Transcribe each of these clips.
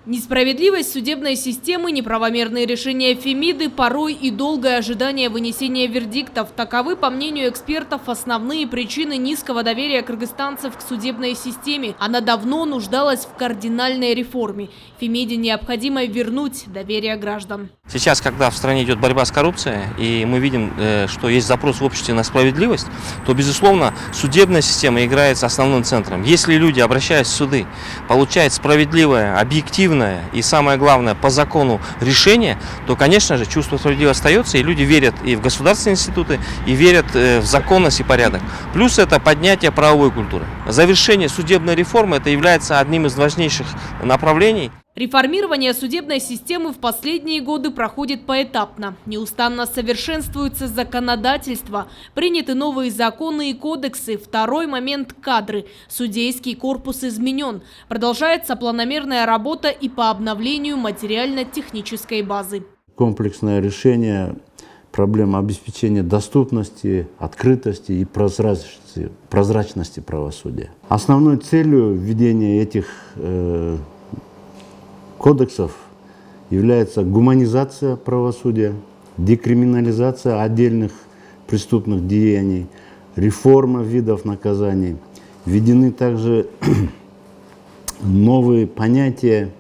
Несправедливость судебной системы, неправомерные решения Фемиды, порой и долгое ожидание вынесения вердиктов – таковы, по мнению экспертов, основные причины низкого доверия кыргызстанцев к судебной системе. Она давно нуждалась в кардинальной реформе. Фемиде необходимо вернуть доверие граждан. Сейчас, когда в стране идет борьба с коррупцией, и мы видим, что есть запрос в обществе на справедливость, то, безусловно, судебная система играет основным центром. Если люди, обращаясь в суды, получают справедливое, объективное и, самое главное, по закону решение, то, конечно же, чувство справедливости остается, и люди верят и в государственные институты, и верят в законность и порядок. Плюс это поднятие правовой культуры. Завершение судебной реформы – это является одним из важнейших направлений. Реформирование судебной системы в последние годы проходит поэтапно. Неустанно совершенствуется законодательство, приняты новые законы и кодексы. Второй момент – кадры. Судейский корпус изменен. Продолжается планомерная работа и по обновлению материально-технической базы. Комплексное решение проблем обеспечения доступности, открытости и прозрачности правосудия. Основной целью введения этих кодексов является гуманизация правосудия, декриминализация отдельных преступных деяний, реформа видов наказаний. Введены также новые понятия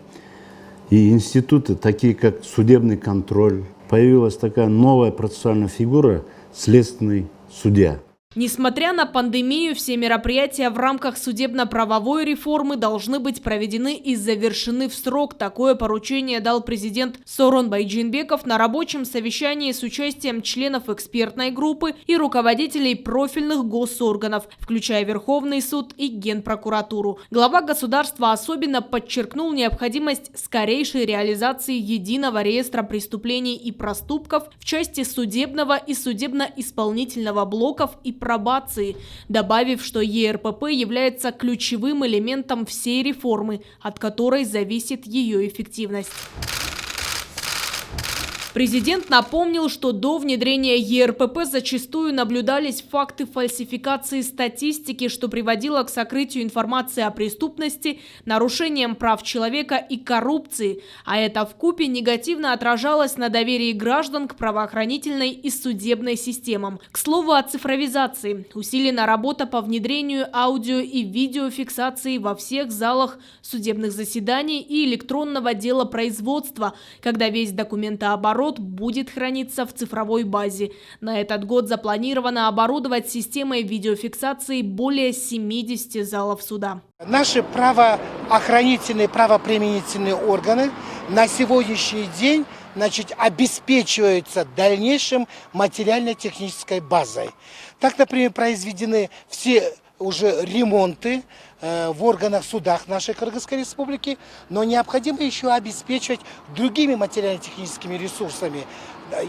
и институты, такие как судебный контроль. Появилась такая новая процессуальная фигура – следственный судья. Несмотря на пандемию, все мероприятия в рамках судебно-правовой реформы должны быть проведены и завершены в срок. Такое поручение дал президент Сооронбай Жээнбеков на рабочем совещании с участием членов экспертной группы и руководителей профильных госорганов, включая Верховный суд и Генпрокуратуру. Глава государства особенно подчеркнул необходимость скорейшей реализации единого реестра преступлений и проступков в части судебного и судебно-исполнительного блоков и пробации, добавив, что ЕРПП является ключевым элементом всей реформы, от которой зависит ее эффективность. Президент напомнил, что до внедрения ЕРПП зачастую наблюдались факты фальсификации статистики, что приводило к сокрытию информации о преступности, нарушениям прав человека и коррупции, а это вкупе негативно отражалось на доверии граждан к правоохранительной и судебной системам. К слову о цифровизации. Усилена работа по внедрению аудио- и видеофиксации во всех залах судебных заседаний и электронного дела производства, когда весь документооборот будет храниться в цифровой базе. На этот год запланировано оборудовать системой видеофиксации более 70 залов суда. Наши правоохранительные, правоприменительные органы на сегодняшний день обеспечиваются дальнейшим материально-технической базой. Так, например, произведены все уже ремонты в органах судах нашей Кыргызской республики, но необходимо еще обеспечивать другими материально-техническими ресурсами.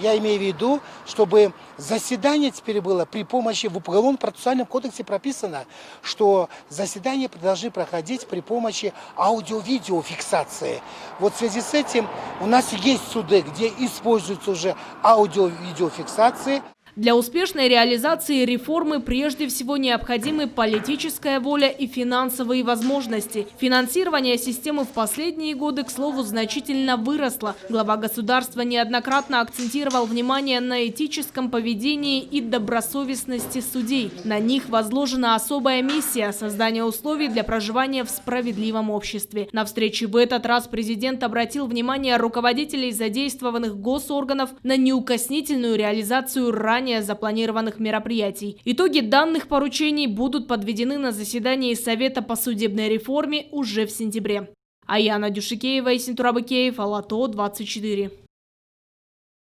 Я имею в виду, чтобы заседание теперь было при помощи, в Уголовном процессуальном кодексе прописано, что заседания должны проходить при помощи аудио-видеофиксации. Вот в связи с этим у нас есть суды, где используются уже аудио-видеофиксации. Для успешной реализации реформы прежде всего необходимы политическая воля и финансовые возможности. Финансирование системы в последние годы, к слову, значительно выросло. Глава государства неоднократно акцентировал внимание на этическом поведении и добросовестности судей. На них возложена особая миссия – создание условий для проживания в справедливом обществе. На встрече в этот раз президент обратил внимание руководителей задействованных госорганов на неукоснительную реализацию ранее запланированных мероприятий. Итоги данных поручений будут подведены на заседании Совета по судебной реформе уже в сентябре. Аяна Дюшикеева и Синтурабыкеев, Ала-То, 24.